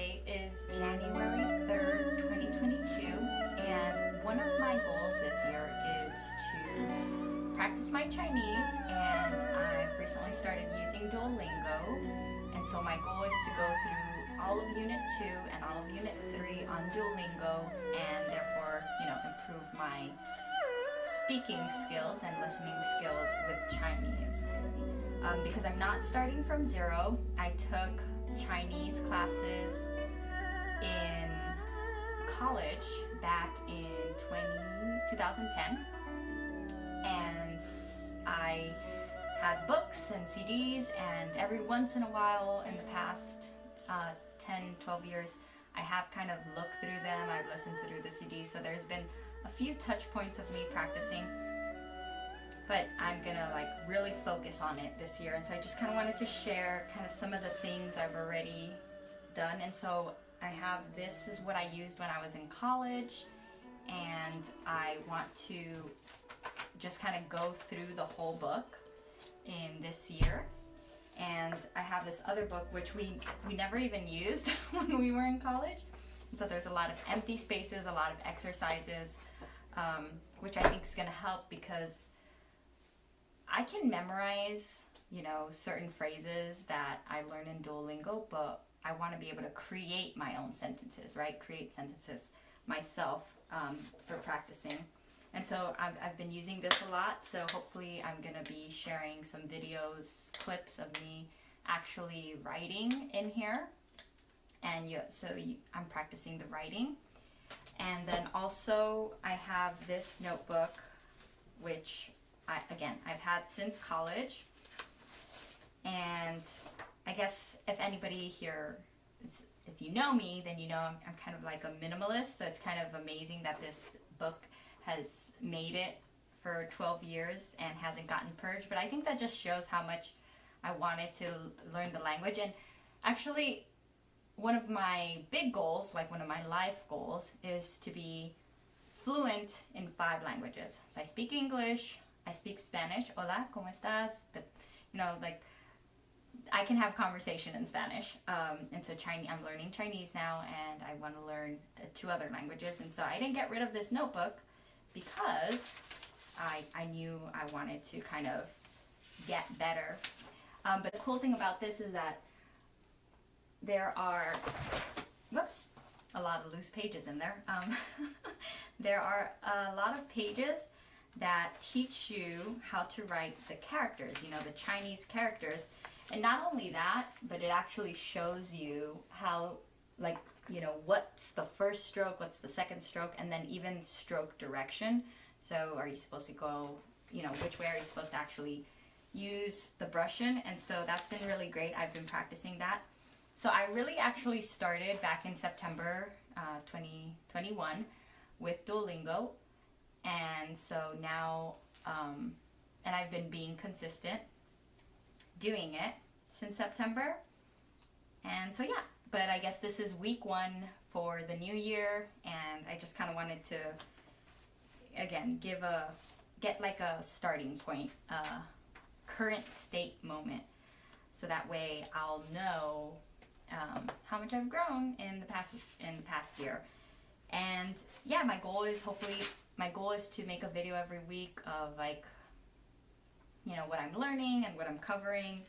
Today is January 3rd, 2022, and one of my goals this year is to practice my Chinese, and I've recently started using Duolingo, and so my goal is to go through all of Unit 2 and all of Unit 3 on Duolingo, and therefore, improve my speaking skills and listening skills with Chinese. Because I'm not starting from zero, I took Chinese classes in college back in 2010, and I had books and CDs, and every once in a while in the past 10-12 years I have kind of looked through them. I've listened through the CDs, so there's been a few touch points of me practicing, but I'm gonna really focus on it this year. And so I just kind of wanted to share kind of some of the things I've already done. And so I have, this is what I used when I was in college, and I want to just kind of go through the whole book in this year. And I have this other book which we never even used when we were in college. And so there's a lot of empty spaces, a lot of exercises, which I think is going to help, because I can memorize, certain phrases that I learn in Duolingo, but I want to be able to create my own sentences, right? Create sentences myself for practicing. And so I've been using this a lot, so hopefully I'm going to be sharing some videos, clips of me actually writing in here. And I'm practicing the writing. And then also I have this notebook, which I've had since college. And I guess if anybody here, if you know me, then you know I'm kind of like a minimalist. So it's kind of amazing that this book has made it for 12 years and hasn't gotten purged. But I think that just shows how much I wanted to learn the language. And actually, one of my big goals, one of my life goals, is to be fluent in 5 languages. So I speak English, I speak Spanish. Hola, ¿cómo estás? I can have conversation in Spanish. And so Chinese, I'm learning Chinese now, and I want to learn 2 other languages. And so I didn't get rid of this notebook because I knew I wanted to kind of get better. But the cool thing about this is that there are, a lot of loose pages in there. There are a lot of pages that teach you how to write the characters, the Chinese characters. And not only that, but it actually shows you how, what's the first stroke, what's the second stroke, and then even stroke direction. So are you supposed to go, which way are you supposed to actually use the brushing? And so that's been really great. I've been practicing that. So I really actually started back in September 2021 with Duolingo. And so now, and I've been being consistent doing it since September. And so yeah, but I guess this is week 1 for the new year, and I just kind of wanted to, again, get a starting point, current state moment, so that way I'll know how much I've grown in the past year. And yeah, my goal is to make a video every week of what I'm learning and what I'm covering.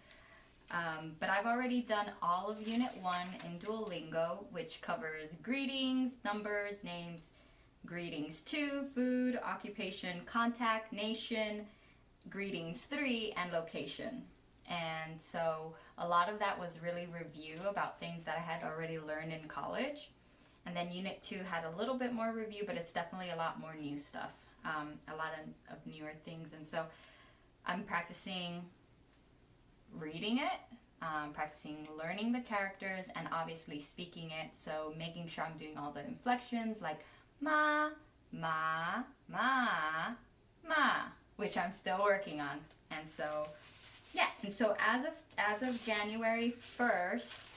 But I've already done all of Unit 1 in Duolingo, which covers greetings, numbers, names, greetings 2, food, occupation, contact, nation, greetings 3, and location. And so a lot of that was really review about things that I had already learned in college. And then Unit 2 had a little bit more review, but it's definitely a lot more new stuff, a lot of newer things. And so I'm practicing reading it, practicing learning the characters, and obviously speaking it. So making sure I'm doing all the inflections like ma, ma, ma, ma, which I'm still working on. And so, yeah. And so as of January 1st,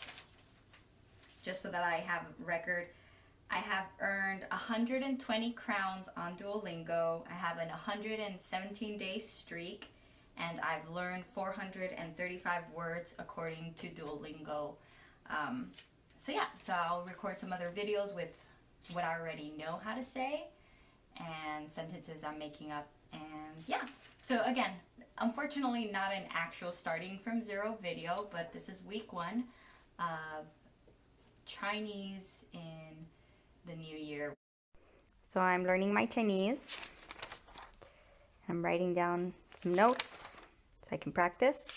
just so that I have a record, I have earned 120 crowns on Duolingo. I have an 117-day streak, and I've learned 435 words according to Duolingo. so yeah, so I'll record some other videos with what I already know how to say and sentences I'm making up. And yeah, so again, unfortunately not an actual starting from zero video, but this is week 1 of Chinese in the new year. So I'm learning my Chinese. I'm writing down some notes so I can practice.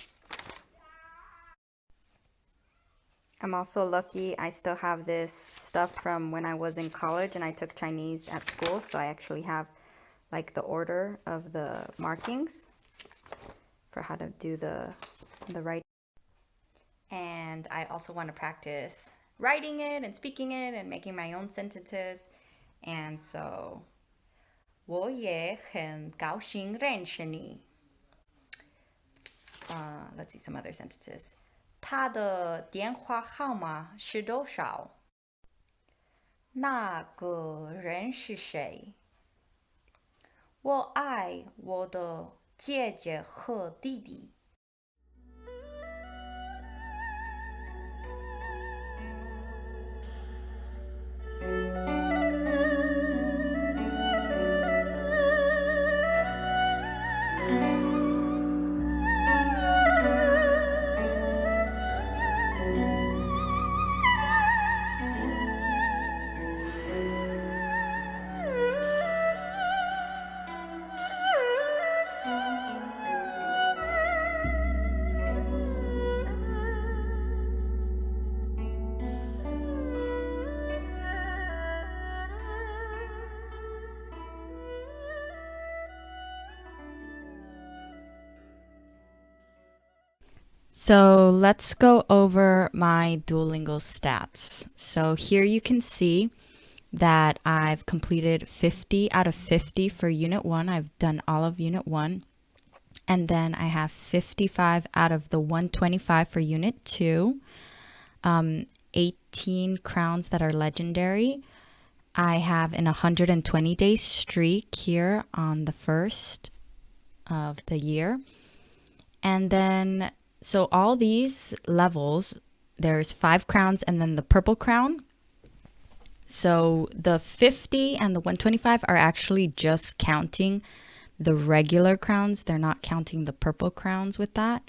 I'm also lucky I still have this stuff from when I was in college and I took Chinese at school, so I actually have like the order of the markings for how to do the writing. And I also want to practice writing it and speaking it and making my own sentences. And so 我也很高兴认识你. Let's see some other sentences. 他的电话号码是多少？那个人是谁？我爱我的姐姐和弟弟。So let's go over my Duolingo stats. So here you can see that I've completed 50 out of 50 for Unit 1. I've done all of Unit 1. And then I have 55 out of the 125 for Unit 2. 18 crowns that are legendary. I have an 120-day streak here on the 1st of the year. And then, so all these levels, there's 5 crowns and then the purple crown. So the 50 and the 125 are actually just counting the regular crowns. They're not counting the purple crowns with that.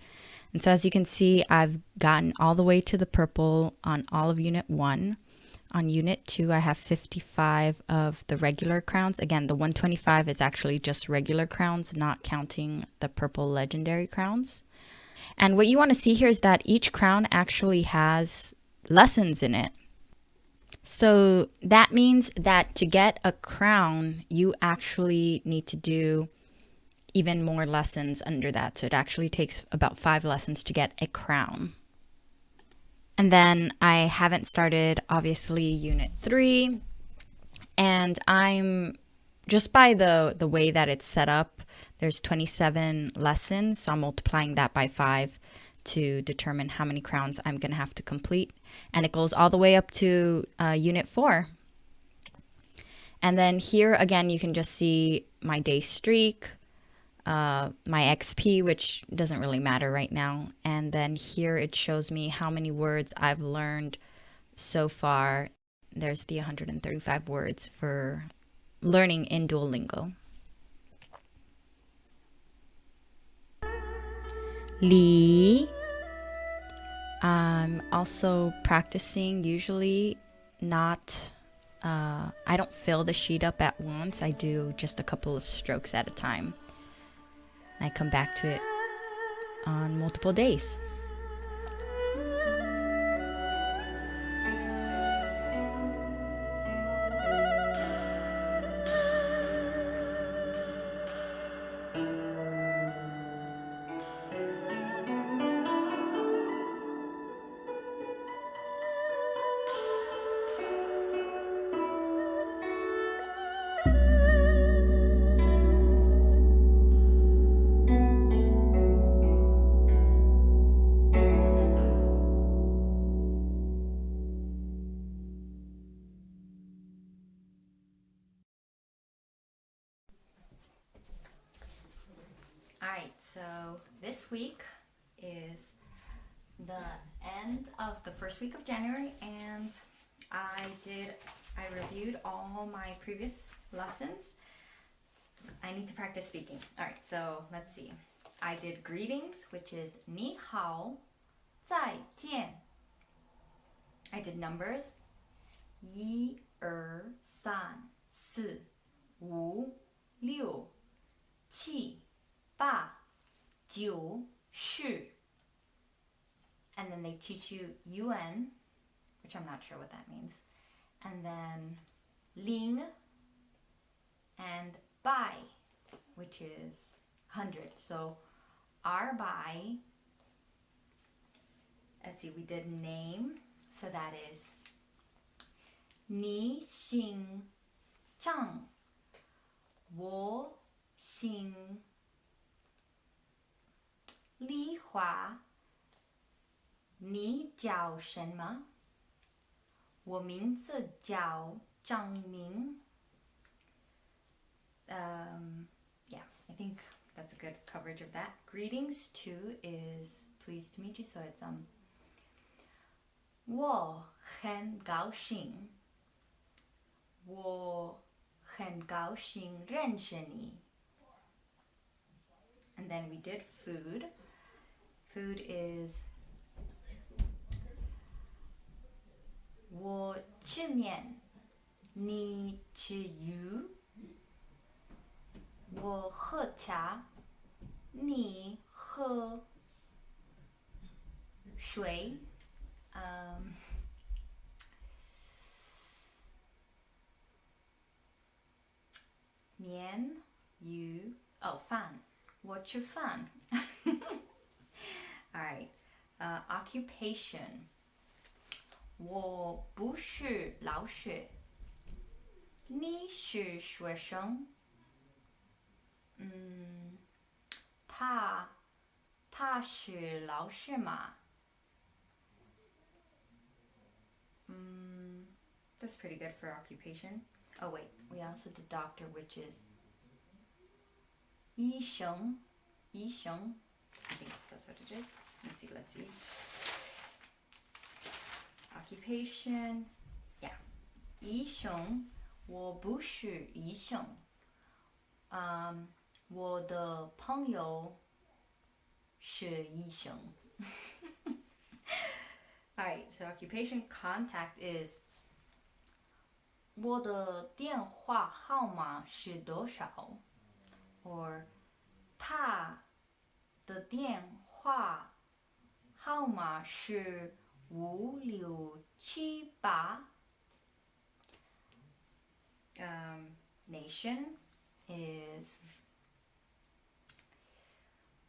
And so as you can see, I've gotten all the way to the purple on all of Unit 1. On Unit 2, I have 55 of the regular crowns. Again, the 125 is actually just regular crowns, not counting the purple legendary crowns. And what you want to see here is that each crown actually has lessons in it. So that means that to get a crown, you actually need to do even more lessons under that. So it actually takes about 5 lessons to get a crown. And then I haven't started, obviously, Unit 3. And I'm just by the way that it's set up, there's 27 lessons. So I'm multiplying that by 5 to determine how many crowns I'm going to have to complete. And it goes all the way up to Unit 4. And then here, again, you can just see my day streak, my XP, which doesn't really matter right now. And then here it shows me how many words I've learned so far. There's the 135 words for learning in Duolingo. Li. I'm also practicing, usually not, I don't fill the sheet up at once. I do just a couple of strokes at a time. I come back to it on multiple days. All right, so this week is the end of the first week of January, and I reviewed all my previous lessons. I need to practice speaking. All right, so let's see. I did greetings, which is 你好,再见. I did numbers. 1, 2, 3, 4, 5, 6, 7, 8, 9, 10. And then they teach you UN, which I'm not sure what that means. And then ling and bai, which is 100. So our bai, let's see, we did name. So that is 你姓张,我姓李华,你叫什么?我名字叫张明. Yeah, I think that's a good coverage of that. Greetings too is pleased to meet you. So it's 我很高兴,我很高兴认识你. And then we did food. Food is 我吃面,你吃鱼,我喝茶,你喝水. 面鱼 饭. 我吃饭. All right. Occupation. 我不是老师,你是学生. 他是老师吗? That's pretty good for occupation. Oh wait, we also did doctor, which is 医生. I think that's what it is. Let's see. Occupation. Yeah. 医生,我不是医生. 我的朋友是医生. All right, so occupation. Contact is 我的电话号码是多少? Or 他的电话号码是5, 6, 7, 8. Nation is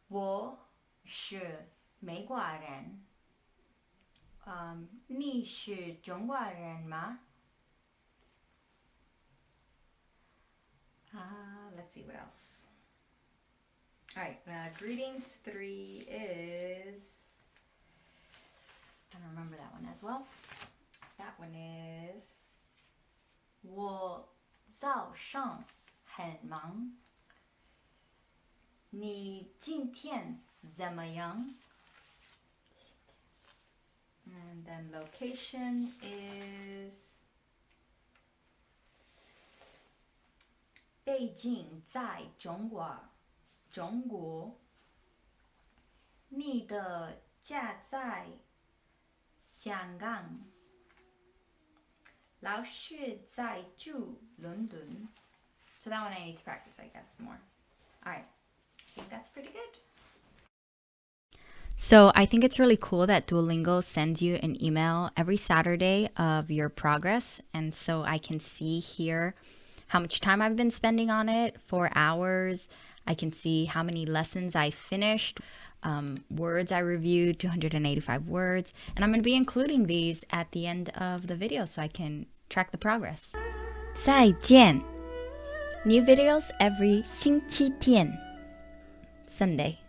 我是美国人. 你是中国人吗? Let's see what else. All right, greetings 3 is, I don't remember that one as well. That one is 我早上很忙. 你今天怎么样? And then location is 北京在中国. 你的家在香港. 老师在住伦敦. So that one I need to practice, I guess, more. All right. I think that's pretty good. So I think it's really cool that Duolingo sends you an email every Saturday of your progress. And so I can see here how much time I've been spending on it, 4 hours. I can see how many lessons I finished, words I reviewed, 285 words. And I'm going to be including these at the end of the video so I can track the progress. 再见. New videos every 星期天, Sunday.